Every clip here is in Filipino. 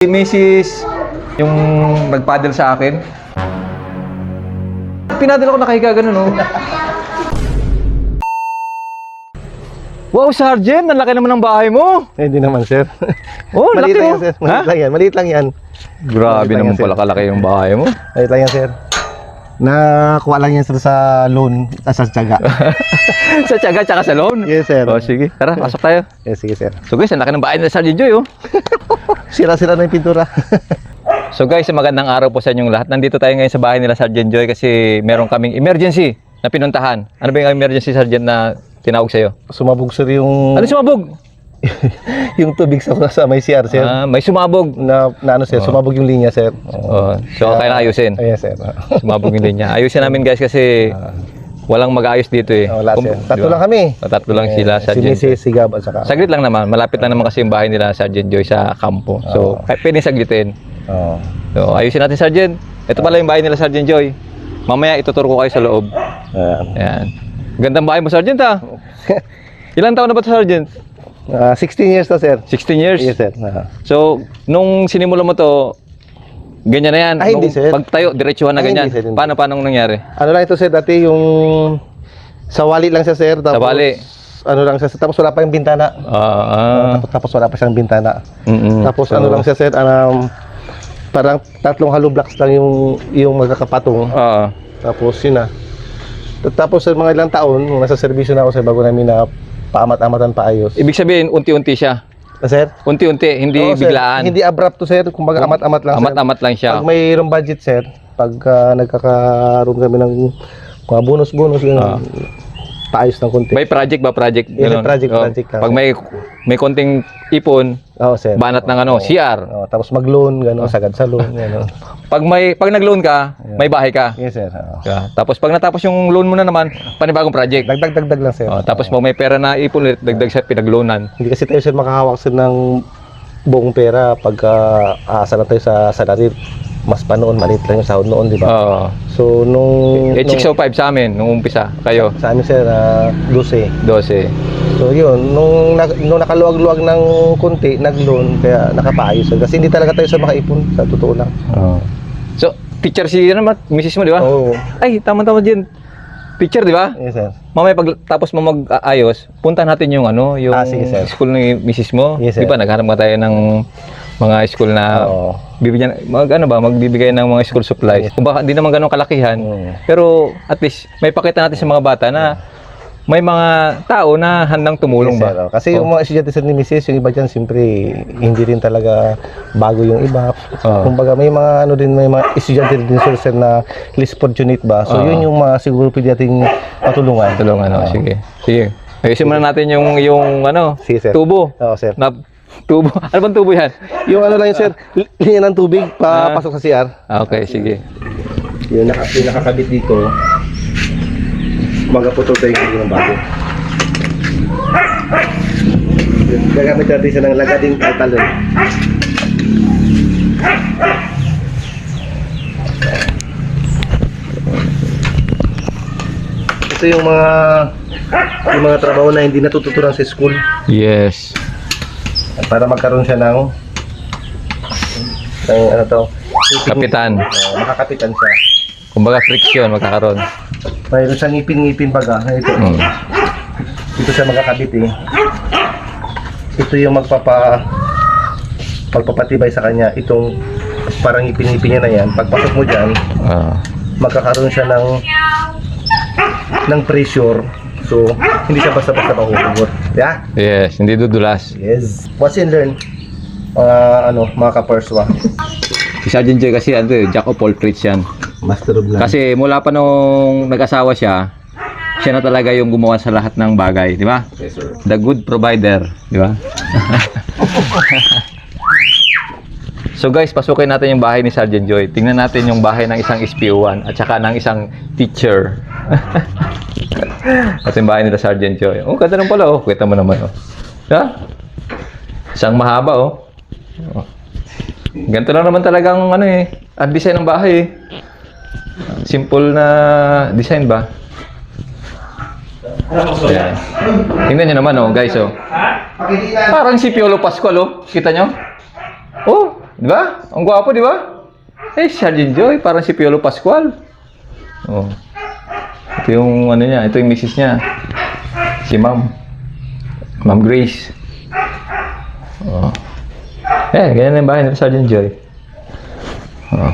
Si Mrs. yung nagpaddle sa akin. Pinaddle ako nakahiga ganun, no? Wow, Sergeant! Ang laki naman ng bahay mo! Eh, di naman, sir. Oh, Maliit laki lang mo! yan, sir. Maliit lang yan. Maliit lang yan. Grabe Maliit lang naman yan, sir. pala kalaki yung bahay mo. Maliit lang yan, sir. Nakuha lang yan, sir, sa loan. Sa tiyaga. Sa tiyaga, tsaka sa loan? Yes, sir. Oh, sige. Tara, pasok tayo. Yes, sige, sir. So guys, ang laki ng bahay nila Sergeant Joy, oh. Sira-sira na yung pintura. So guys, magandang araw po sa inyong lahat. Nandito tayo ngayon sa bahay nila Sergeant Joy kasi meron kaming emergency na pinuntahan. Ano ba yung emergency, Sergeant, na tinawag sa'yo? Sumabog, sir, yung... Ano sumabog? yung tubig sa may CR, sir. May sumabog. Na ano, sir, sumabog yung linya, sir. So kailangan ayusin. Yes, sir. Sumabog yung linya. Ayusin namin guys kasi walang mag-ayos dito eh. Wala, sir. Tatlo lang kami. Tatlo lang sila, Si Sergeant. Mrs. Sigab at saka... Saglit lang naman. Malapit lang naman kasi yung bahay nila Sergeant Joy sa kampo. So pwede saglitin. Oo. So ayusin natin, Sergeant. Ito pala yung bahay nila Sergeant Joy. Mamaya ituturo ko kayo sa loob. Ayan. Gandang bahay mo, Sergeant, ha? Ilang taon na ba ito, Sergeant? 16 years to, sir. 16 years? Yes, sir. So, nung sinimula mo to, ganyan na yan? Ay, hindi, sir. Pagtayo, diretsuhan na Ay, ganyan? hindi, sir, hindi. Paano nangyari? Ano lang ito, sir, dati yung sa wali lang siya, sir. Tapos, Sa wali? Ano lang siya, tapos wala pa yung bintana. Tapos wala pa siyang bintana. Tapos So, ano lang siya, sir, parang 3 hollow blocks lang yung magkakapatong. Tapos yun na. Tapos sa mga ilang taon, nasa serbisyo na ako, sir, bago namin na paamat-amatan paayos. Ibig sabihin, unti-unti siya? Sir? Unti-unti, hindi Oo, sir. biglaan? Hindi abrupt to, sir. Kumbaga amat-amat lang, sir. Amat-amat lang siya. Pag mayroong budget, sir, pag nagkakaroon kami ng mga bonus-bonus, paayos ng konti. May project ba? Project? Yes, Ganun? project lang. Pag may konting ipon, Oo, sir. banat ng CR. Tapos mag-loan, gano'n, sagad sa loan, gano'n. Pag nag-loan ka, may bahay ka. Yes, sir. Tapos pag natapos yung loan mo na naman, panibagong project. Dagdag lang, sir. Tapos pag may pera na ipon ulit, dagdag sa pinag-loanan. Hindi kasi tayo, sir, makahawak, sir, ng buong pera pagka aasa na tayo sa salary. Mas pa noon, maliit lang yung sahod noon, di ba? So, nung... 605 sa amin, nung umpisa. Kayo? Sa amin, sir, 12. 12. So, yun. Nung nakaluwag-luwag ng konti, nag-loan, kaya nakapaayos. Kasi hindi talaga tayo sa makaipon, sa totoo lang. So, teacher si misis mo, di ba? Oo. Ay, tama-tama din. Teacher, di ba? Yes, sir. Mamaya pag tapos mo mag-ayos, punta natin yung yung sige, sir. school ng misis mo. Yes, Di sir. ba naghanap ka tayo ng mga school na bibigyan magbibigay ng mga school supplies. Kung baka hindi naman gano'ng kalakihan, pero at least may pakita natin sa mga bata na may mga tao na handang tumulong Yes, sir. ba? Kasi yung mga estudyante, sir, ni Mrs., yung iba dyan, siyempre, hindi rin talaga bago yung iba. Kumbaga, may mga estudyante din, sir, na less fortunate ba? So, yun yung mga siguro pwede nating matulungan. Sige. Ayusin muna natin yung Sige, sir. tubo. Oo, sir. Tubo. Ano bang tubo yan? Yung ano lang yun, sir, linya ng tubig, papasok sa CR. Okay, sige. Yung nakakabit dito, magaputol tayo yung ng bago. Gagamit natin siya ng lagading talon. Ito yung mga trabaho na hindi natututunan sa school. Yes. Para magkaroon siya ng ano to? Kapitan. Makakapitan siya. Kumbaga friction magkakaroon. Mayroon siyang ngipin-ngipin baga. Ito. Ito siya magkakabit eh. Ito yung magpapatibay sa kanya. Itong parang ngipin-ngipin niya na yan. Pagpasok mo dyan, magkakaroon siya ng pressure. So, hindi siya basta-basta mahuhugot. Yeah? Yes, hindi dudulas. Yes. Watch and learn. Mga kaperswa. Si Sergeant Joy kasi jack of all trades yan. Master of none. Kasi mula pa nung nag-asawa siya na talaga yung gumawa sa lahat ng bagay, di ba? Yes, sir. The good provider, di ba? So guys, pasukin natin yung bahay ni Sergeant Joy. Tingnan natin yung bahay ng isang SPO1 at saka ng isang teacher. At yung bahay nila Sergeant Joy. Oh, ganda naman pala, oh. Kita mo naman, oh. Ha? Isang mahaba, oh. Ganito lang naman talagang ang design ng bahay, simple na design ba? Ayan. Tingnan nyo naman, oh, guys, oh. Parang si Piolo Pascual, oh. Kita nyo? Oh, Di ba? Ang gwapo, di ba? Eh, Sergeant Joy, parang si Piolo Pascual. Oh. Ito yung ano niya, ito yung misis niya. Si Ma'am. Ma'am Grace. Oh. Eh, ganyan na yung bahay ni Sergeant Joy. Oh.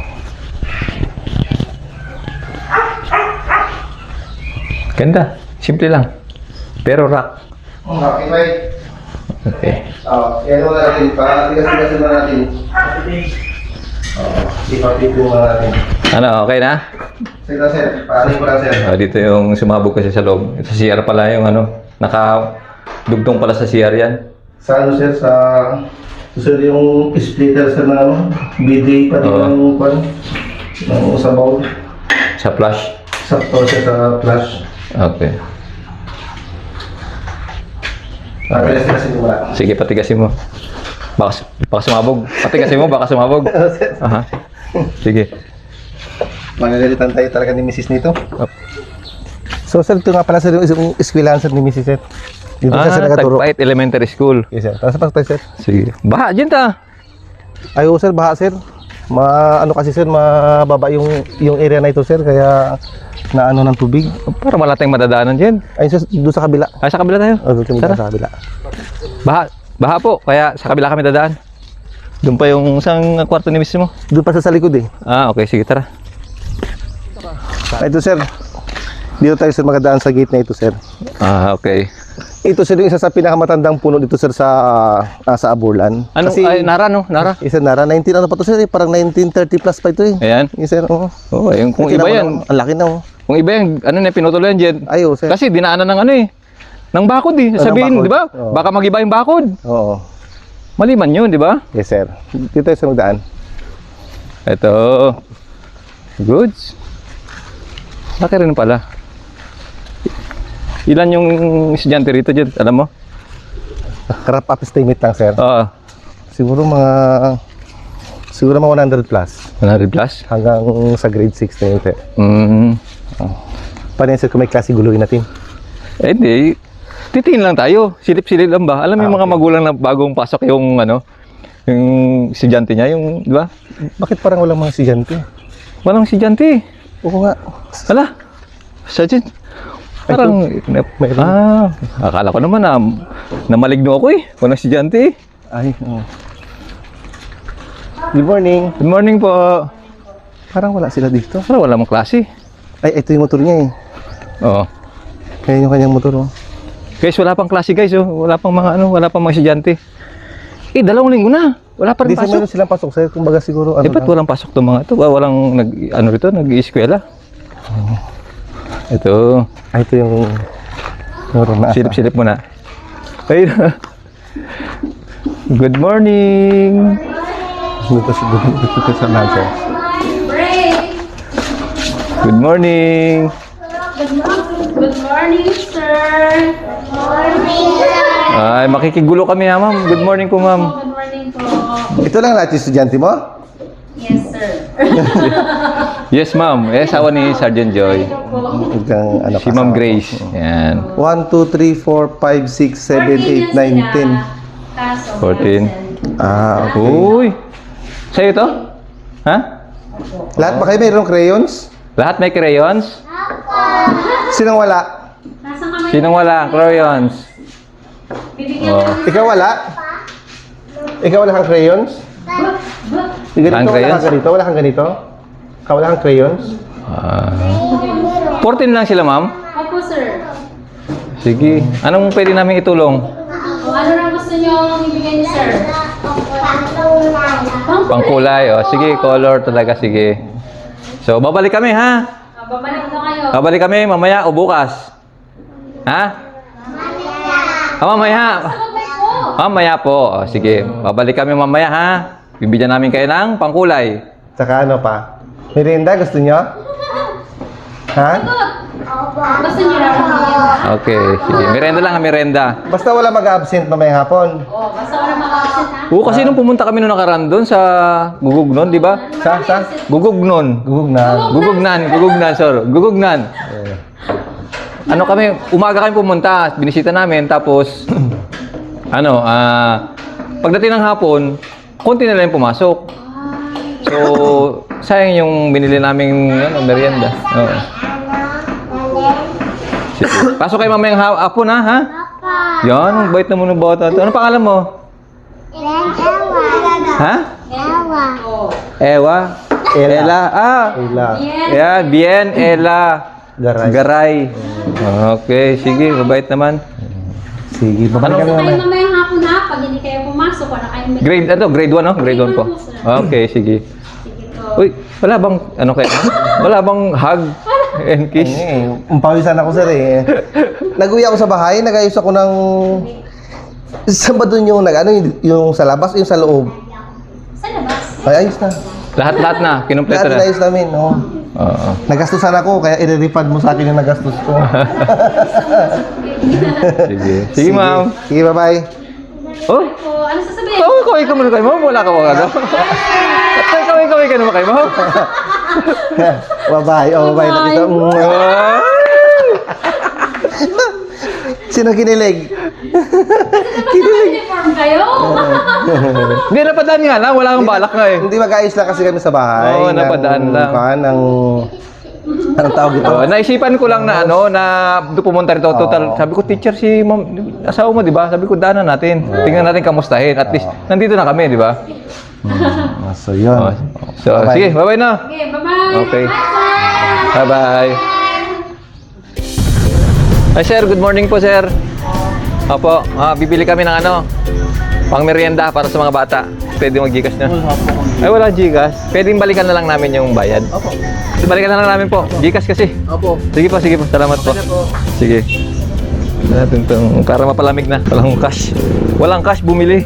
Ganda. Simple lang. Pero rock. Okay, bye. Okay. Yan mo natin. Tigas-tigasin na natin. Ipapit mo natin. Ano, okay na? Sige na, sir. Paanin ko lang, sir. Dito yung sumabog kasi sa loob. Ito sa CR pala yung ano. Nakadugtong pala sa CR yan. Sa ano, sir? Sir, yung splitter, sir, na ano? BD pa din ng pan. Ng sabaw. Sa flash. Sakto siya sa flash. Okay. Tigas-tigasin mo na. Sige, patigasin mo. Baka sumabog. Patigasin mo, baka sumabog. Aha. Sige. Magagalitan tayo talaga ni Mrs. nito. So, sir, ito nga pala, sir, yung eskwelahan, sir, ni Mrs. sir. Dito siya nagaturo. Tagpait Elementary School. Yes, sir. Tara sa tayo, sir. Sige. Baha, dyan ta. Ayo, sir, baha, sir. Ano kasi, sir, mababa yung area na ito, sir, kaya naano ng tubig. Para wala tayong madadaanan dyan. Ayun, sir, doon sa kabila. Ay, sa kabila tayo. Doon Tara. sa kabila. Baha po. Kaya sa kabila kami dadaan. Doon pa yung isang kwarto ni misis mo. Doon pa sa likod, eh. Okay. Sige, tara. Ito, sir. Dito tayo, sir, magadaan sa gate na ito, sir. Okay. Ito, sir, yung isa sa pinakamatandang puno dito, sir, sa Aburlan. Ano? Ay, Nara, no? Nara. Isa Nara, 19 ano pa to, sir, eh, parang 1930 plus pa ito, eh. Ayan. Yes, sir, oo. Oo, yung kung iba yan. Ang laki na, oh. Kung iba yan, ano na, pinutuloy yan dyan. Ayo, sir. Kasi dinaanan ng ano eh. Ng bakod eh. ng Sabihin, bakod. di ba? Oo. Baka magiba yung bakod. Oo. Maliman yun, di ba? Yes, sir. Dito tayo sa magdaan. Ito. Goods. Laki rin pala. Ilan yung estudyante rito dyan? Alam mo? Crop up estimate lang, sir. Oo. Siguro mga 100 plus 100 plus? hanggang sa grade 6 na yun, sir. Paano yun, sir, kung may klase guluhin natin? Eh, di. Titingin lang tayo. Silip-silip lang ba? Alam mo yung mga magulang na bagong pasok yung ano, yung estudyante niya, yung, di ba? Bakit parang walang mga estudyante? Walang estudyante. Oo nga. Ala. Sergeant. Parang, mayroon. akala ko naman na maligno ako eh. Walang estudyante eh. Ay, oo. Good morning. Good morning po. Parang wala sila dito. Parang wala mong klase. Ay, ito yung motor niya, eh. Oo. Kaya yung kanyang motor, oh. Guys, wala pang klase guys. Oh. Wala pang mga wala pang mga estudyante. Eh, 2 linggo na. Wala pa rin Hindi sir, pasok. meron silang pasok, sir. Kumbaga siguro, ano Ba't lang. walang pasok to mga ito? Walang nag-i-eskwela. Ito. Ay, ito yung meron na. Silip-silip mo na. Ayun. Good morning. Dito sa sir. Good morning. Good morning, sir. Good morning. Ay, makikigulo kami ha, ma'am. Good morning po, ma'am. Good morning po. Ito lang lahat yung estudyante mo? Yes, sir. Yes, ma'am. Eh, asawa ni Sergeant Joy. Hanggang, ano, Si Ma'am Grace. Yan. 1, 2, 3, 4, 5, 6, 7, 8, 9, 10. 14. Okay. Uy. Sa'yo to? Ha? Lahat ba kayo mayroong crayons? Lahat may crayons? Sinong wala? Nasaan kami? Sinong wala? Crayons. Bibigyan Oh. Ikaw wala? Ikaw wala kang crayons? Ganito, Ang wala crayons? kang ganito? Wala kang ganito? Ikaw wala kang crayons? 14 lang sila, ma'am. Opo, sir. Sige. Anong pwede namin itulong? Kung ano na gusto nyo ibigay niyo, sir? Pangkulay. O, sige, color talaga. Sige. So, babalik kami, ha? Babalik na kayo. Babalik kami mamaya o bukas. Ha? Mamaya. Babalik po. Mamaya po. O, sige. Babalik kami mamaya, ha? Bibigyan namin kayo ng pangkulay. Tsaka ano pa? Merienda, gusto nyo? Ha? Gusto nyo na rin. Okay, sige. Merenda lang, merenda. Basta wala mag-absent mamayang hapon. Oh, basta wala makakasit, ha? Oo, kasi nung pumunta kami nung nakaraan doon sa Gugugnon, di ba? Sa? Gugugnon. Gugugnan. Gugugnan. Ano kami, umaga kami pumunta, binisita namin, tapos, pagdating ng hapon, konti na lang yung pumasok. So, sayang yung binili naming merienda. Oo. Sige. Pasok kayo mamayang apo na, ha? Yan, bait naman ng bata. Ano pangalan mo? Ha? Ewa. Ella. Ella. Yan, Bien, Ella. Garay. Garay. Okay, sige, mabait naman. Sige, babalik ka Basta na kayo naman. mamayang hapon na, pag hindi kayo pumasok, wala kayong Grade 1, no? Grade 1 po. Okay, sige. Sige po. Uy, wala bang, ano kayo? Wala bang hug and kiss? Pawisan ako sir eh. Nag-uwi ako sa bahay, nag-ayos ako ng... Saan ba doon yung yung sa labas o yung sa loob? Sa labas. Ay, ayos na. Lahat na, kinumpleto Lahat na. inayos namin, no? Oo. Nagastusan ako, kaya i-refund mo sa akin yung nagastos ko. Sige. Sige, ma'am. Sige, bye-bye. Oh, Po, ano sasabihin? kaway ka muna kayo, ma'am. Wala ka mga ano. Kaway ka naman kayo, ma'am. Bye-bye. Oh, bye. Nakita mo. Sino kinilig? Uniform kayo? Hindi, napadaan nga lang. Wala kang balak nga eh. Hindi mag-ayos lang kasi kami sa bahay. Oo, napadaan lang. Anong tawag ito? Naisipan ko lang na na pumunta rito. Total, sabi ko, teacher, si ma'am, asawa mo, di ba? Sabi ko, daanan natin. Tingnan natin kamustahin. At least, nandito na kami, di ba? So, yun. So, Bye-bye. sige, bye-bye na. Okay, bye-bye. Okay. Bye, sir. Bye-bye. Hi, sir. Good morning po, sir. Opo, bibili kami ng pang merienda para sa mga bata. Pwede mag-Gcash na. Ay, wala Gcash. Pwedeng balikan na lang namin yung bayad. Opo. Balikan na lang namin po. Gcash kasi. Opo. Sige po. Salamat po. Sige. Natin itong, para mapalamig na. Walang cash. Walang cash, bumili.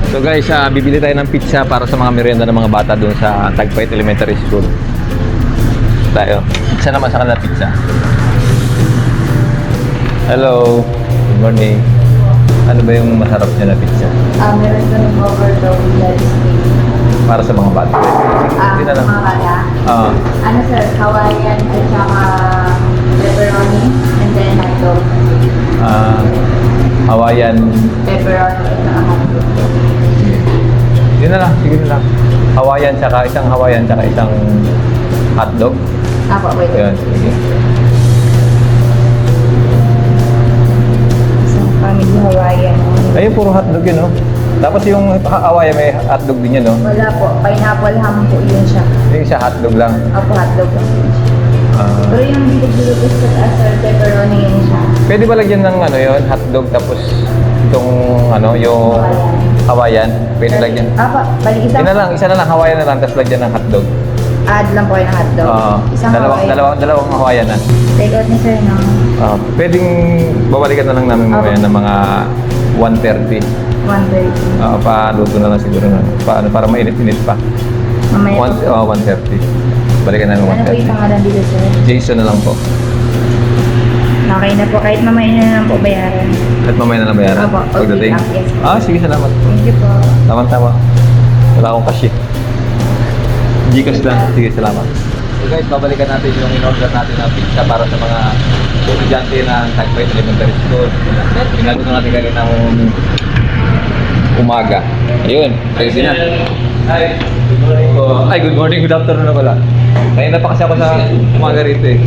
So guys, bibili tayo ng pizza para sa mga merienda ng mga bata doon sa Tagpait Elementary School. Tayo. Isa naman sa kanila pizza. Hello. Good morning. Ano ba yung masarap niya na pizza? Meron ko ng overload let's see. Para sa mga bata. Hindi na lang. Mga bata. Ano sir, Hawaiian at saka pepperoni and then hotdog. Hawaiian. Pepperoni at saka hotdog. Yun na lang. Sige na lang. Hawaiian tsaka isang hotdog. Apo, wait. Yun. Sige. Isang family Hawaiian. Ayun, puro hotdog yun, no? Tapos yung Hawaiian may hotdog din yun, no? Wala po, pineapple ham po yun siya. Yung isa hotdog lang. Apo, hotdog lang. Ah, Pero yung bilog-bilog at sir, pepperoni yun siya. pwede ba lagyan ng yun, hotdog tapos itong yung Hawaiian? Pwede lagyan. Apo, balik Isa na lang, Hawaiian na lang, tapos lagyan ng hotdog. Add lang po yung hotdog. Isang dalawang Hawaiian na. Take out ni sir, no? Pwedeng babalikan na lang namin mamaya ng mga 1:30. 130. Paluto na lang siguro na. Para mainit-init pa. Mamaya po. 1:30. Balikan namin Ano po yung 1:30. pangalan dito sir? Jason na lang po. Okay na po, kahit mamaya na lang po bayaran. At mamaya na lang bayaran. Opo, okay Pagdating. lang, yes. Sige, salamat. Thank you po. Tama. Wala akong cash eh. Gcash lang. Sige, salamat. So guys, babalikan natin yung in-order natin na pizza para sa mga estudyante ng Tagpait Elementary School. Pinaluto natin kanina ng umaga. Ayun, ready na. Hi. Good morning. Good morning. Good afternoon na pala. Kanina pa kasi ako sa umaga rito eh.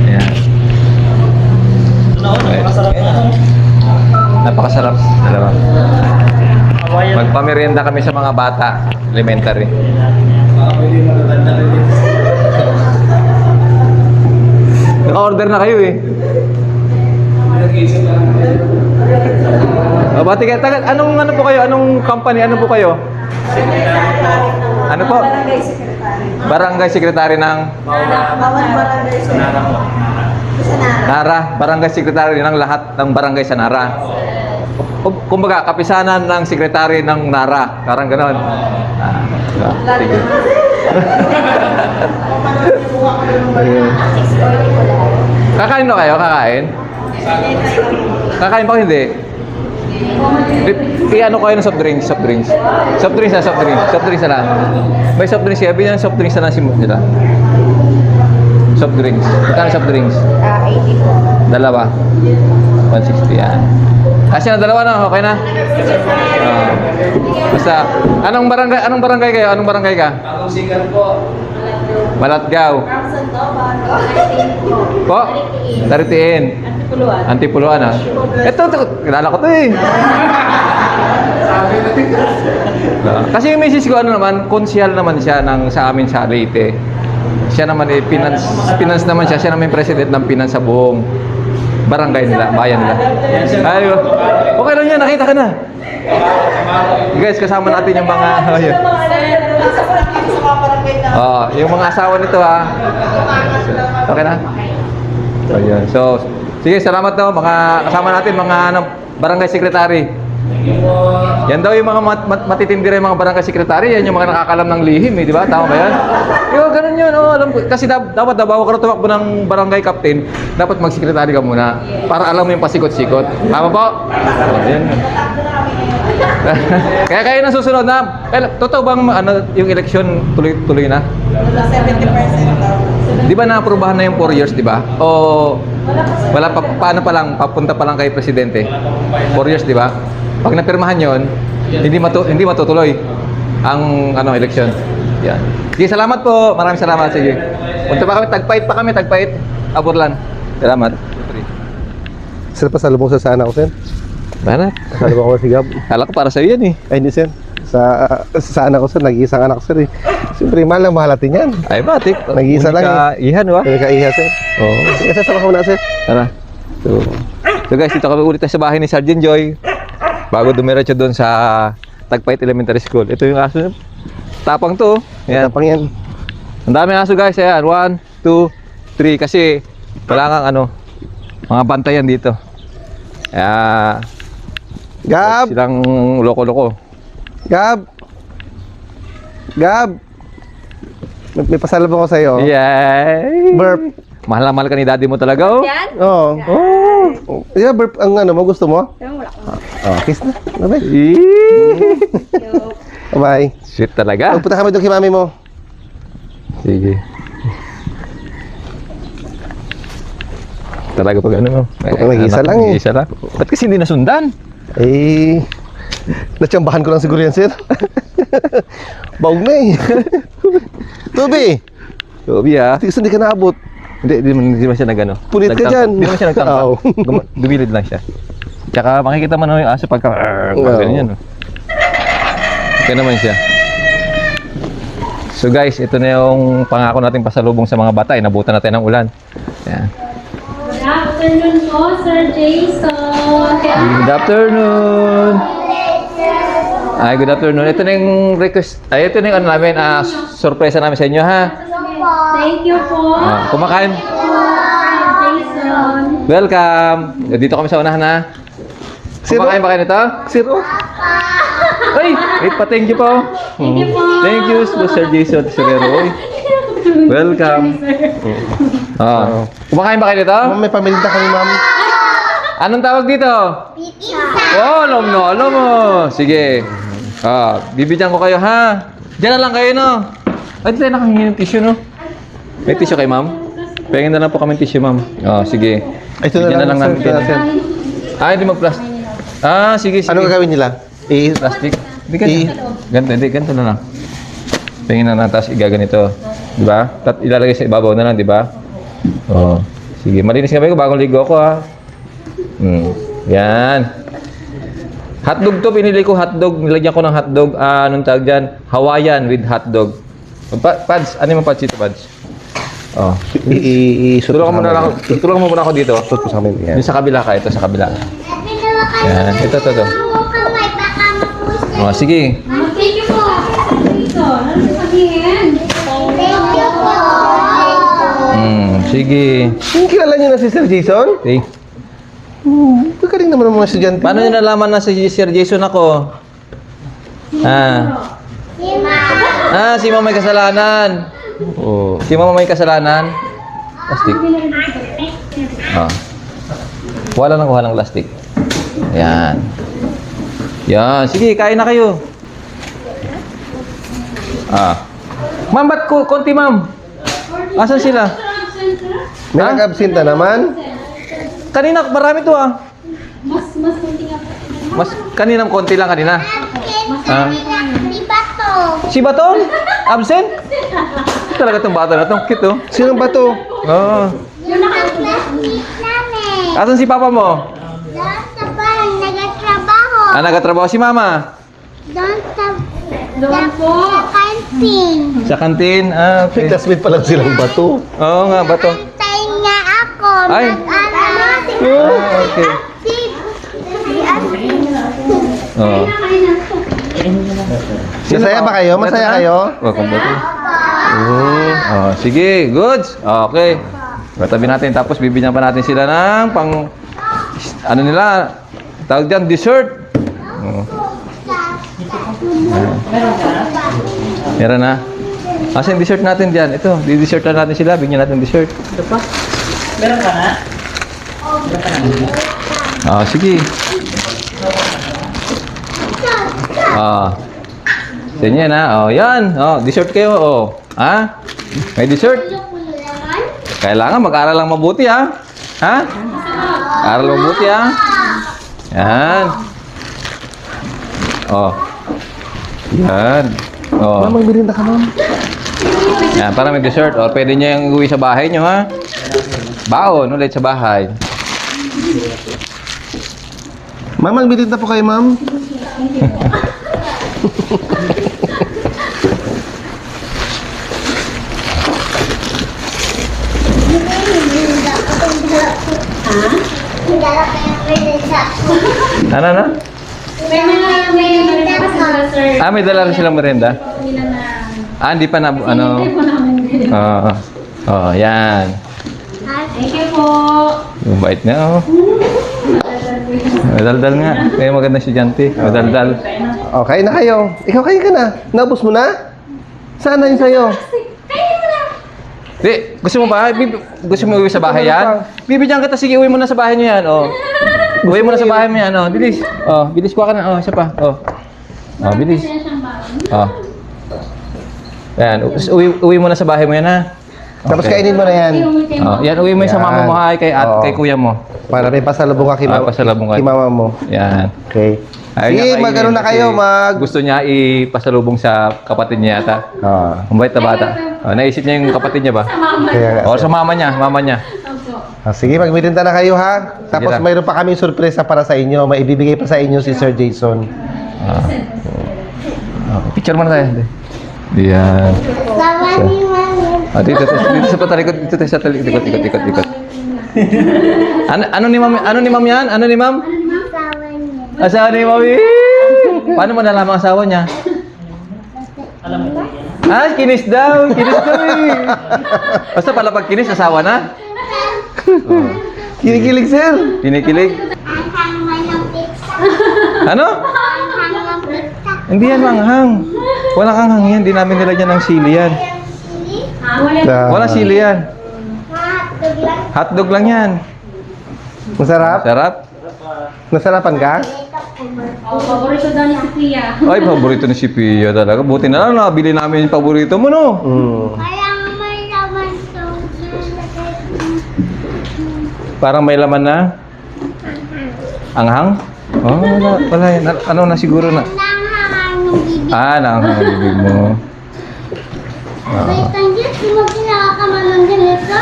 Ayan. Napakasarap. Dalawa. Magpamerienda kami sa mga bata, elementary. Naka-order na kayo eh. Bati kayo. Anong po kayo? Anong company? Ano po kayo? Ano po? Barangay Secretary ng Nara. Barangay Secretary ng lahat ng barangay sa Nara. Kumbaga, kapisanan ng sekretary ng Nara. Parang gano'n. Sige. Kakain na kayo? Kakain? Kakain pa o hindi? I-ano kayo ng soft drinks? Soft drinks na lang. May soft drinks kaya. Binyan soft drinks na lang nila. Soft drinks. Magkano soft drinks? 80 po. Dalawa. 160 yan. Kasi na dalawa na, okay na? Basta, anong barangay kayo? Anong barangay ka? Bagong sikat po. Malatgaw. Po? Taritiin. Antipuluan ah. Ito, kilala ko to eh. Kasi yung misis ko ano naman, konsyal naman siya sa amin sa Leyte. Siya naman eh, finance naman siya naman yung president ng finance sa buong barangay nila, bayan nila. Ayun. Okay lang yan, nakita ka na. Guys, kasama natin yung mga yung mga asawa nito ha. Okay na? So, yun. So, sige, salamat daw mga kasama natin mga barangay secretary. Yan daw yung mga matitindi rin mga barangay secretary, yan yung mga nakakalam ng lihim, eh, di ba? Tama ba yan? Yo, ganun yun, oh, alam ko. Kasi dapat bago ka tumakbo ng barangay captain, dapat mag-secretary ka muna para alam mo yung pasikot-sikot. Tama po? Oh, yan. Kaya kayo na susunod na. Totoo bang yung election tuloy na? 70%. Di ba na-aprobahan na yung 4 years, di ba? O wala pa, paano pa lang, papunta pa lang kay presidente? 4 years, di ba? Pag napirmahan yon, hindi matutuloy ang election. Yan. Sige, salamat po. Maraming salamat. Sige. Punta pa kami, tagpait. Aburlan. Salamat. Sir, pasalubong sa anak ko, sir. Mana? Pasalubong ko si Gab. Kala ko para sa yan eh. Ay, hindi, sir. Sa anak ko, sir. Nag-iisang anak ko, sir. Siyempre, mahal natin yan. Ay, batik. Nag-iisa lang eh. Ihan, ba? Nagkaiha, sir. Oo. Sige, sir. Sama ko muna, sir. Tara. So guys, dito kami ulit sa bahay ni Sergeant Joy. Bago dumiretso doon sa Tagpait Elementary School. Ito yung aso. Tapang to. Yan. Tapang yan. Ang daming aso guys. Ayan. 1, 2, 3. Kasi wala kang mga bantayan dito. Kaya Gab! silang loko-loko. Gab! Gab! May pasalubong ko sa'yo. Yay! Burp. Mahal na mahal ka ni daddy mo talaga, oh. Yan? Oo. Oh. Di ba burp ang mo? Gusto mo? Wala ko. Oh, kiss na. Bye-bye. Bye. Sweet talaga. Magpunta kami doon kay mami mo. Sige. Talaga pag mo. Nag-iisa lang eh. Nag-iisa lang. Ba't kasi hindi nasundan? Eh, natsambahan ko lang siguro yan, sir. Baog na eh. Tubi! Sobi ah. Hindi ka naabot. Hindi man siya nagano. Pulit ka dyan. Hindi man siya nagtangka. Oo. Dumilid lang siya. Tsaka makikita mo na yung aso pagka ganyan. Okay naman siya. So guys, ito na yung pangako natin pasalubong sa mga bata. Inabutan natin ng ulan. Yan. Good afternoon po, Sir Jason. Good afternoon. Ay, good afternoon. Ito na yung request. Ay, ito na yung namin, sorpresa namin sa inyo, ha? Thank you po. Kumakain. Jason. Welcome. Dito kami sa unahan, ha? Kumakain ba kayo nito? Zero. Ay, wait pa, thank you po. Thank you po. Thank you, Sir Jason Serrero. Welcome. Kumakain ba kayo nito? Ma'am, may pamilinda kami, ma'am. Anong tawag dito? Pizza. Oh, alam mo. Sige. Bibigyan ko kayo, ha? Diyan na lang kayo, no? Ay, tayo nakahingi ng tissue, no? May tissue kay ma'am? Pengin na lang po kami tissue, ma'am. Sige. Ito Bigyan na lang namin sir, kayo. sir. Hindi mag-plastic. Sige. Ano gagawin nila? Plastic? Hindi, ganito na lang. Pengin na lang, tapos igaganito. Di ba? Tapos ilalagay sa ibabaw na lang, di ba? Sige, malinis nga ba ko? Bagong ligo ako, ha? Yan. Hotdog to, pinili ko hotdog. Nilagyan ko ng hotdog. Anong tawag dyan? Hawaiian with hotdog. Pads, ano yung pads dito, pads? Tulungan mo muna ako dito. Shoot ko sa amin. Yan. Yung sa kabila ka, ito sa kabila. Yan, ito. Sige. Thank you po. Jason, ano yung sabihin? Sige. Kilala niyo na si Sir Jason? Okay. Kagaling naman ang mga estudyante. Paano nyo nalaman na si Sir Jason ako? Si Mama may kasalanan. Si Mama may kasalanan. Plastic. Wala nang kuha ng plastic. Yan. Yan. Sige, kain na kayo. Ma'am, ba't konti, ma'am? Asan sila? May nag-absent na naman? Kanina, marami to, Mas kunti nga po. Mas kaninang konti lang kanina. Ah. Di ba to? Si Batong? Absent? Talaga itong bata na itong cute oh. Sino ba to? Oo. Yung naka-classmate namin. Asan si papa mo? Doon sa bahay, nagatrabaho. Ah, nagatrabaho si mama. Doon po. Sa kantin. Sa kantin. Ah, May okay. classmate pa lang silang bato. Oo nga, Bato. Antayin niya ako. Ay. Ah, okay. Oo. Masaya ba kayo? Masaya kayo? Oh, kung Bato. Oh, sige, goods. Okay. Tabi natin tapos bibigyan pa natin sila ng pang ano nila, tawag diyan dessert. Oh. Meron na. Asa yung dessert natin diyan? Ito, di-dessert na natin sila, bigyan natin dessert. Ito pa. Meron ka na? Ah, sige. Ah. Sa inyo na. Oh, yan. Oh, dessert kayo. Oh. Ha? May dessert? Kailangan mag-aral lang mabuti, ha? Ha? Aral mabuti, ha? Yan. Oh. Yan. Oh. Ma'am, magbirinda ka, ma'am. Yan, para may dessert. O, pwede nyo yung uwi sa bahay nyo, ha? Baon ulit sa bahay. Ma'am, magbirinda po kayo, ma'am. Ano, ano? May sir. Ah, may dala rin silang merenda? Ah, hindi pa na, ano? Oo. Oh, yan. Thank you po. Yung bait niya, oh. Madaldal nga. Kaya maganda si Janty. Madaldal. Okay na kayo. Ikaw kayo ka na. Naubos mo na? Sana yun sa'yo. Di, gusto mo ba? Gusto mo uwi sa bahay yan? Bibigyan kita. Sige, uwi mo na sa bahay niyo yan, oh. Uwi mo na sa bahay mo yan, oh. Bilis. Oh, bilis kuha ka na. Oh, isa pa. Oh. Oh, bilis. Oh. Yan, uwi mo na sa bahay mo yan, ha? Tapos Okay. kainin mo na yan. Oh, yan, uwi mo yung sa mama mo, ha? Kay, Oo. kay kuya mo. Para may pasalubong ka kay, Pasalubong ka. kay mama mo. Yan. Okay. Ayaw Sige, niya mag-ano kainin na kayo, kasi gusto niya ipasalubong sa kapatid niya yata. Ang bait na bata. Oh, naisip niya yung kapatid niya ba? Kaya nga. O, sa mama niya, mama niya. Sige, magmirinda na kayo, ha? Tapos na. mayroon pa kaming sorpresa para sa inyo. May ibibigay pa sa inyo si Sir Jason. Picture mo na tayo. Yan. Sawa ni Mami. Ah, dito sa patalikod, dito tayo sa talikod, ikot. Ano ni ma'am? Ano ni ma'am yan? Ano ni ma'am? Sawa niya. Asawa ni mami. Paano mo nalaman ang asawa niya? Ah, kinis daw eh. Basta pala pag kinis, asawa na. Kinikilig, sir. Kinikilig. Ang hangman ng pizza. Ano? Ang hangman ng pizza. Hindi yan manghang. Walang anghang yan. Hindi namin nilagyan ng sili yan. Walang sili yan. Tuglang. Hotdog lang yan. Masarap? Sarap. Nasarapan ka? Paborito daw ni si Pia. Ay, paborito ni si Pia talaga. Buti na lang nabili namin yung paborito mo, no? Parang may laman to. Parang may laman na. Anghang? Oh, wala yan. Ano na siguro na. Nanghang ng bibig. Ah, nanghang ang bibig mo. Wait, ang Diyos, di mo pinakaman ng ganito?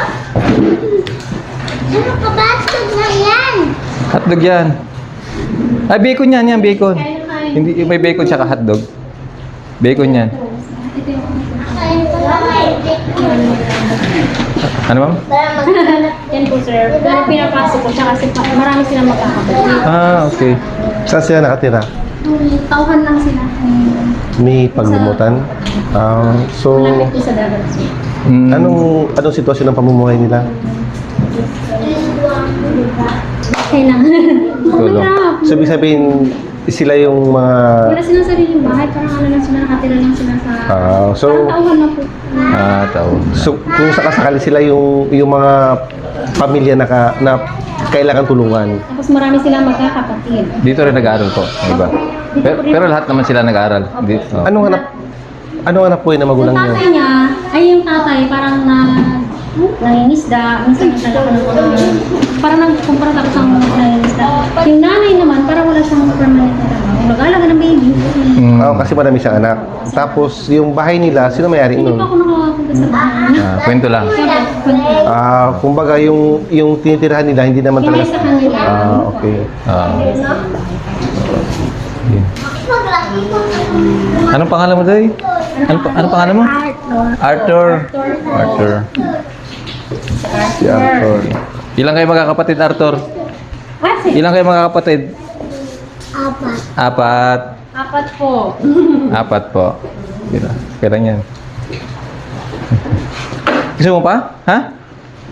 Ano ka ba? Tug na yan. Hotdog yan. Ay, bacon yan, bacon. Hindi, may bacon siya ka hotdog. Bacon yan. Kain ko lang eh. Ano, ma'am? Yan po, sir. Pero pinapasok ko siya kasi marami silang magkakapatid. Ah, okay. Saan sila nakatira? Tauhan lang sila. May paglimutan? So, Malapit po sa dagat. anong sitwasyon ng pamumuhay nila? Okay lang. Tulong. So, ibig sabihin, sila yung mga... Wala silang sariling bahay. Parang ano lang sila, nakatira lang sila sa... So, Parang tauhan lang po. Ah, tao. so kung sakasakali sila yung mga pamilya na kailangan tulungan. Tapos marami silang magkakapatid. Dito rin nag-aaral po, iba. Pero lahat naman sila nag-aaral. Dito. Oh. Anong hanap po na magulang Yung niyo? tatay niya, ay yung tatay, parang nangingisda. Minsan naglalakad ako ng para nagkumpara tapos ang nangingisda. Yung nanay naman, para wala siyang permanent na trabaho. Nag-aalaga ng baby. Oo, kasi marami siyang anak. Tapos yung bahay nila, sino may-ari Hindi nun? pa ako nakapunta sa bahay. Kwento lang. Kumbaga yung tinitirhan nila, hindi naman Kinay talaga... sa kanila. Okay. Yun. Anong pangalan mo, Day? Anong pangalan mo? Arthur. Arthur. Si Arthur. Ilang kayo magkakapatid, Arthur? Ilang kayo magkakapatid? Apat. Apat po. Apat po. Kailan yan? Gusto mo pa? Ha?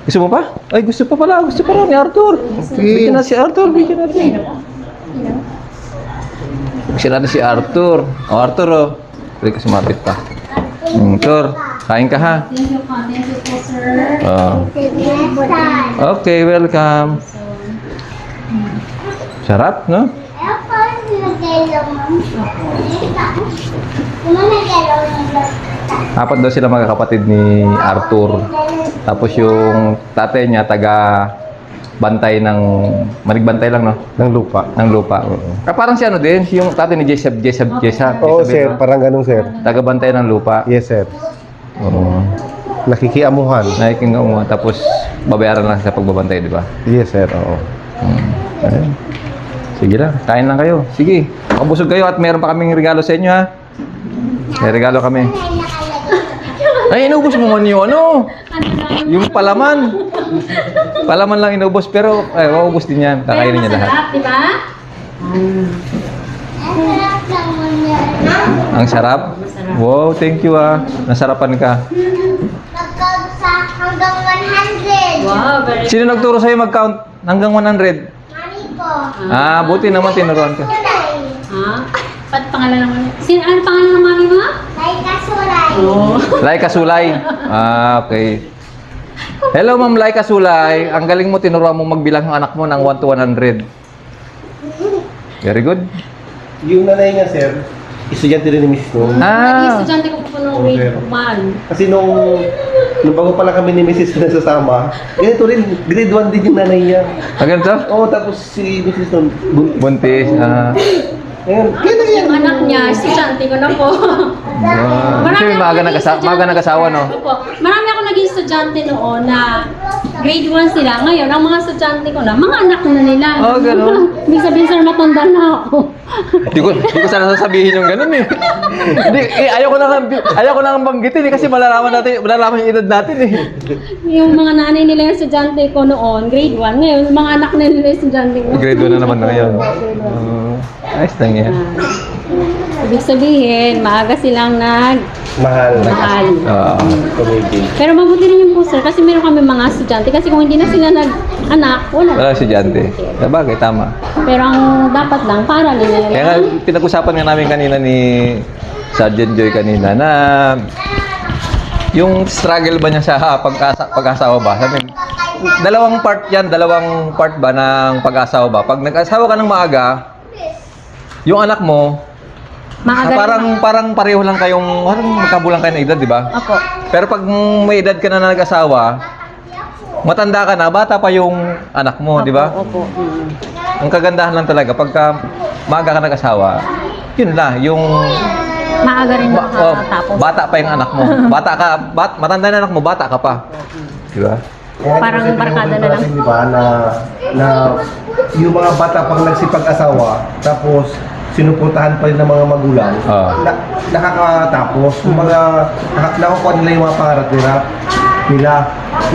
Gusto mo pa? Ay, gusto pa pala. Gusto pa rin ni Arthur. Bigyan na si Arthur. Bigyan natin. Bigyan natin si Arthur. Arthur, Pwede ka sumapit pa. Arthur, kain ka ha. Thank you po. Thank you po, sir. Okay, welcome. Sarap, no? Apat daw sila magkakapatid ni Arthur. Tapos yung tatay niya bantay ng manigbantay lang, no? Ng lupa. Ng lupa. Parang si ano din, yung tatay ni Jesab. Oo, sir. Parang ganun, sir. Taga-bantay ng lupa. Yes, sir. Oo. Nakikiamuhan. Nakikingawa. Tapos babayaran lang sa pagbabantay, di ba? Yes, sir. Oo. Ayun. Sige lang, kain lang kayo. Sige, makabusog kayo at meron pa kaming regalo sa inyo, ha? May regalo kami. Ay, inubos mo man yung ano? Yung palaman. Palaman lang inubos, pero ay, maubos din yan. Kakainin niya lahat. Masarap, di ba? Ang sarap? Wow, thank you, ha. Nasarapan ka. Hanggang 100. Wow, very Sino nagturo sa'yo mag-count hanggang 100? Mami ko. Buti naman tinuruan ka. Ha? Ba't pangalan naman? Ano pangalan ng mami mo? Laika Suray. Oh. Laika Sulay. Okay. Hello, Ma'am Laika Sulay. Ang galing mo, tinuruan mo magbilang ng anak mo ng 1 to 100. Very good. Yung nanay niya, sir, estudyante rin ni Miss Nung. Naging estudyante ko po nung grade 1. Kasi nung bago pala kami ni Mrs. nasasama, ganito rin, grade 1 din yung nanay niya. Ganito? Oo, tapos si Mrs. Nung Buntis. Ayun, kaya yan. Yung anak niya, estudyante ko na po. Kasi maaga nag-asawa, no? Opo. Marami ako naging estudyante noon na grade 1 sila. Ngayon, ang mga estudyante ko na, mga anak na nila. Oh, ganun. Ibig sabihin, sir, matanda na ako. Hindi ko sana sasabihin yung ganun, eh. Hindi, ayaw ko lang banggitin, eh, kasi malalaman yung edad natin, eh. Yung mga nanay nila yung estudyante ko noon, grade 1. Ngayon, yung mga anak nila yung estudyante ko. Grade 1 na naman ngayon. Ayos lang yan. Ibig sabihin, maaga silang Mahal. nagmahal. Comedy. Pero mabuti rin yung po, sir, kasi meron kami mga estudyante. Kasi kung hindi na sila nag-anak, Wala si Jante. Sabagay, tama. Pero ang dapat lang, para nila. Kaya nga, pinag-usapan nga namin kanina ni Sergeant Joy kanina na yung struggle ba niya sa pag-asawa ba? Sabi, dalawang part ba ng pag-asawa ba? Pag nag-asawa ka ng maaga, yung anak mo, Maaga parang pareho lang kayong, magkabulang kayo ng edad, di ba? Opo. Pero pag may edad ka na nag-asawa, matanda ka na, bata pa yung anak mo, di ba? Opo. Ang kagandahan lang talaga, pagka maaga ka nag-asawa, yun lang, yung Maaga rin nakakatapos. bata pa yung anak mo. Matanda na anak mo, bata ka pa. Di ba? Parang barkada na lang. Di ba, na yung mga bata pang nagsipag-asawa, tapos sinupuntahan pa rin ng mga magulang, nakakatapos. Kumbaga, nakukuha nila yung mga pangarap nila.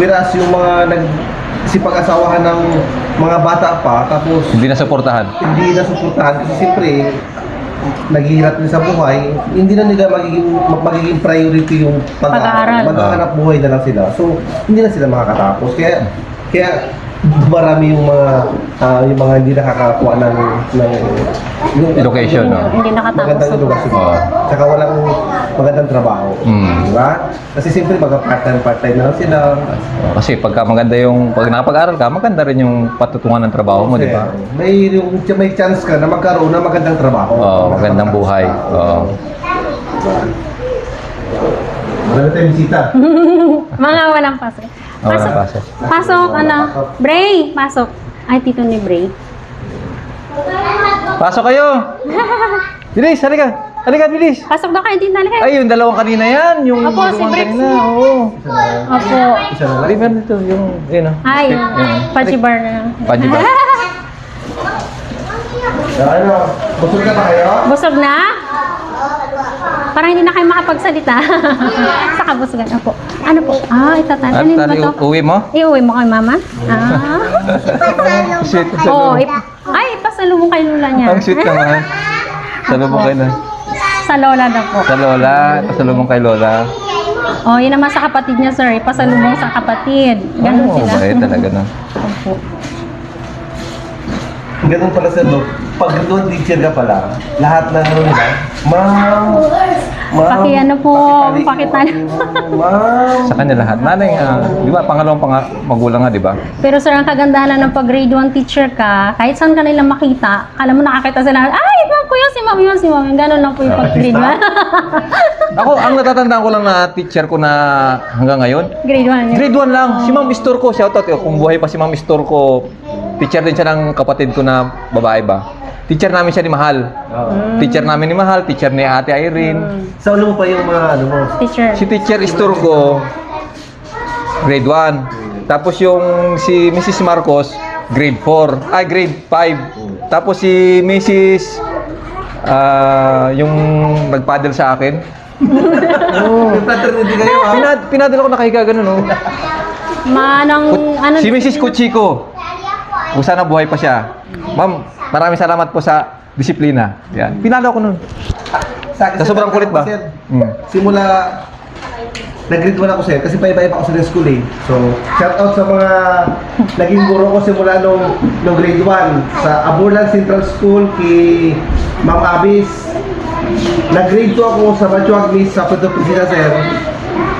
Whereas yung mga nagsipag-asawahan ng mga bata pa, tapos Hindi na suportahan. hindi nasuportahan kasi siyempre naghihirap din sa buhay, hindi na nila magiging priority yung Pag-aaral. Maghahanap buhay na lang sila. So, hindi na sila makakatapos. Kaya marami yung mga hindi nakakakuha ng Education, no? Hindi nakatapos. magandang edukasyon. Saka walang magandang trabaho. Diba? Kasi siyempre part-time na lang sila. Kasi pag nakapag-aral ka, maganda rin yung patutungan ng trabaho mo, di ba? May chance ka na magkaroon ng magandang trabaho. Magandang buhay. Marami tayong bisita. Mga walang pasok. Wala pasok. Pasok, ano? Bray, pasok. Ay, tito ni Bray. Pasok kayo! Bilis, halika! Halika, bilis! Pasok daw kayo, tita. Halika. Ay, yung dalawang kanina yan. Yung Opo, si dalawang Bricks. kanina. Oo. Opo. Di ba nito? Yung, yun o. Ay, pajibar na lang. Pajibar. Ano? Busog na ba kayo? Busog na? Parang hindi na kayo makapagsalita. Sa kabusugan. Opo. Ano po? Ah, At itatanin mo tali, to. uwi mo? Iuwi mo kay mama? Ah. Sweet. Oo. Ay, ipasalubong kay Lola niya. Ang sweet naman. Salubong kayo na. Sa Lola daw po. Sa Lola, pasalubong kay Lola. Oh, yun naman sa kapatid niya, sir. Ipasalubong sa kapatid. Ganun Oo, sila. bait talaga no. Opo. Ganun pala sir, no? Pag doon teacher ka pala, lahat ng ano nila, ma'am, Pakiano po, pakitan. ma'am. Sa kanya lahat. Nanay, di ba, pangalawang magulang nga, di ba? Pero sir, ang kagandahan ng pag grade 1 teacher ka, kahit saan ka nila makita, alam mo nakakita sila, ay, ma'am ko yun, si ma'am yun, si ma'am yun. Ganun lang po yung pag grade 1. Ako, ang natatandaan ko lang na teacher ko na hanggang ngayon, Grade 1 yun. grade 1 lang. Si Ma'am Istorco, shoutout. Kung buhay pa si Ma'am Istorco, teacher din siya ng kapatid ko na babae ba. Teacher namin siya ni Mahal. Teacher namin ni Mahal, teacher ni Ate Irene. Sa ulo mo pa yung mga ano mo. Teacher. Si Teacher Istorco, grade 1. Tapos yung si Mrs. Marcos, grade 4. Ay, grade 5. Tapos si Mrs. Yung nagpaddle sa akin. May fraternity kayo ha? Pinadala ko nakahiga ganun, no? Manang, ano, Si Mrs. Kuchiko. Kung sana buhay pa siya. Ma'am, maraming salamat po sa disiplina. Yan. Pinalo ko nun. Sa akin, Sa sobrang kulit ba? Sir, Hmm. simula nag-grade 1 ako sir kasi paiba-iba ako sa school eh. So, shout out sa mga naging guro ko simula nung grade 1 sa Aburlan Central School kay Ma'am Abis. Nag-grade 2 ako sa Machuag Miss sa Puerto Princesa sir.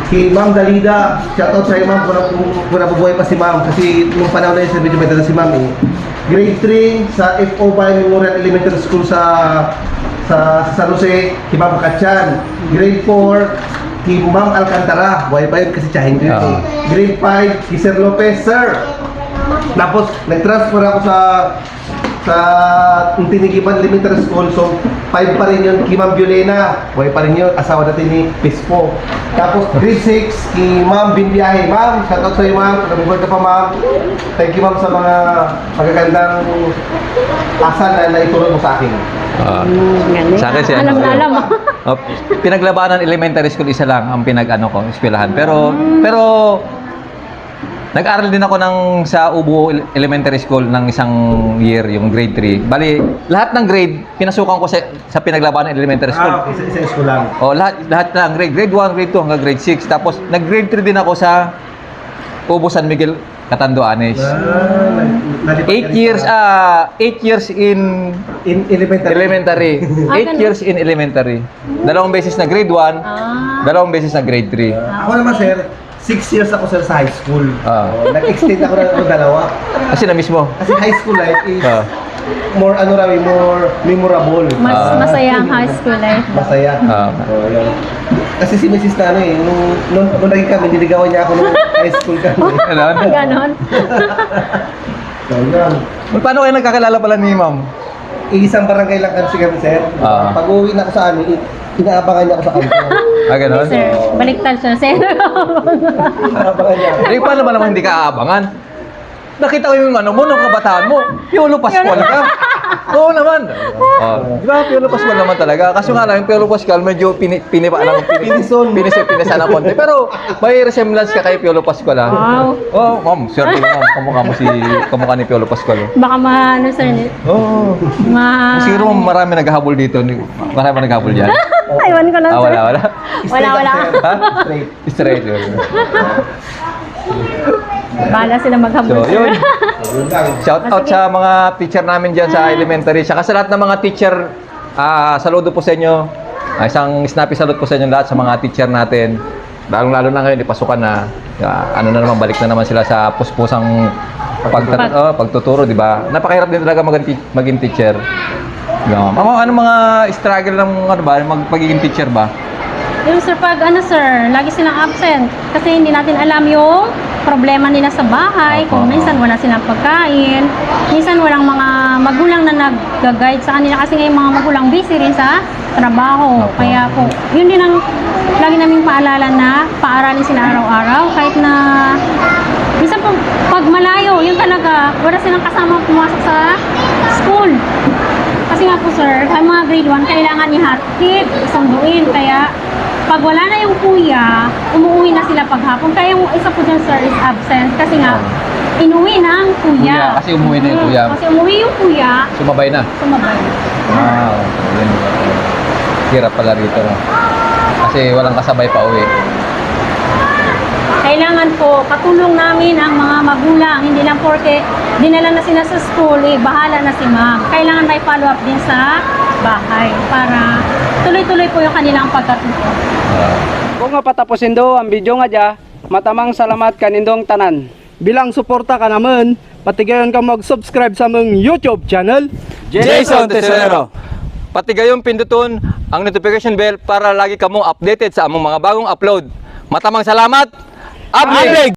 Kay Ma'am Dalida, shout out sa Ma'am kung nabubuhay pa si Ma'am kasi nung panahon na yun sir medyo may dala si Ma'am eh. Grade 3 sa FO Memorial Elementary School sa San Jose, kay Ma'am Katchan. Grade 4, kay Ma'am Alcantara. Buhay pa yun kasi tsahin ko yun. Oo. Grade 5, kay Sir Lopez, sir. Tapos, nag-transfer ako sa Tinigiban Elementary School. So, 5 pa rin yun kay Ma'am Violena. Buhay pa rin yun. Asawa natin ni Pispo. Tapos, grade 6, kay Ma'am Binbiyahe. Ma'am, shout out sa iyo, ma'am. Nabubuhay ka pa, ma'am. Thank you, ma'am, sa mga magagandang asal na naituro mo sa akin. galing. Sa akin siya. Alam na alam. Pinaglabanan elementary school, isa lang ang pinag-ano ko, eskwelahan. Pero nag-aral din ako sa Ubo Elementary School ng isang year, yung grade 3. Bali, lahat ng grade, pinasukan ko sa pinaglabanan elementary school. Okay, sa school lang. O, lahat ng grade 1, grade 2, hanggang grade 6. Tapos, nag-grade 3 din ako sa Ubo San Miguel, Catanduanes. 8 years in elementary. 8 years in elementary. Dalawang beses na grade 1, dalawang beses na grade 3. Ako naman, sir, 6 years ako sir sa high school. Ah. Nag-extend ako ng dalawa. Kasi na mismo. Kasi high school life is Ah. more memorable. Mas masaya ang high school life. Masaya. Ah. Yun. Kasi si Mrs. na ano eh, nung naging kami, niligawan niya ako nung high school kami. Ganon? Ganon. So, yun. Paano kayo nagkakilala pala ni ma'am? Isang barangay lang kasi kami, sir. Ah. Pag uwi na ako sa amin, inaabangan niya ako sa kanto. Ganon? Sir, baliktad siya. Sir. Inaabangan niya ako. Eh, paano ba naman hindi ka aabangan? Nakita ko yung ano mo, nung kabataan mo, Piolo Pascual ka. Oo naman. Di ba, Piolo Pascual naman talaga. Kaso nga lang, yung Piolo Pascual, medyo pinisan ng konti. Pero, may resemblance ka kay Piolo Pascual, ha? Wow. Oh, ma'am, swerte mo, ma'am. Kamukha ni Piolo Pascual. Baka ano sir, Oo. ma... Siguro marami naghahabol dito. Marami naghahabol dyan. Aywan ko lang sir. Wala. Wala. Ha? Straight. Straight yun. Bahala sila maghabol So, sir. yun. Yun lang. Shout out sa mga teacher namin dyan sa elementary. Saka sa lahat ng mga teacher, saludo po sa inyo. Isang snappy salute po sa inyo lahat sa mga teacher natin. Lalo na ngayon, ipasukan na. Ano na naman, balik na naman sila sa puspusang pagtuturo, di ba? Napakahirap din talaga maging teacher. Ano mga struggle ng pagiging teacher ba? Yung sir, pag ano sir, lagi silang absent. Kasi hindi natin alam yung problema nila sa bahay. Kung minsan wala silang pagkain. Minsan walang mga magulang na nag-guide sa kanila. Kasi ngayon mga magulang busy rin sa trabaho. Kaya po, yun din ang lagi naming paalala na paaralin sila araw-araw. Kahit na minsan po, pag malayo, yun talaga, wala silang kasama pumasok sa school. Kasi nga po sir, ang mga grade 1, kailangan ihatid, isunduin. Kaya pag wala na yung kuya, umuwi na sila paghapon. Kaya yung isa po dyan sir is absent. Kasi nga, inuwi ng kuya. Kasi umuwi na yung kuya. Kasi umuwi yung kuya, Sumabay na. sumabay. Wow. Yun. Hirap pala rito. No? Kasi walang kasabay pa uwi. Kailangan po katulong namin ang mga magulang. Hindi lang porke dinala na sila sa school, bahala na si ma'am. Kailangan may follow up din sa bahay para tuloy-tuloy po yung kanilang pagkatuto. Kung nga patapusin do ang video nga dya, matamang salamat kanindong tanan. Bilang suporta ka naman, patigayon ka mag-subscribe sa mong YouTube channel. Jason Tesorero. Pati gayong pinduton ang notification bell para lagi kamong updated sa among mga bagong upload. Matamang salamat. Upgrade!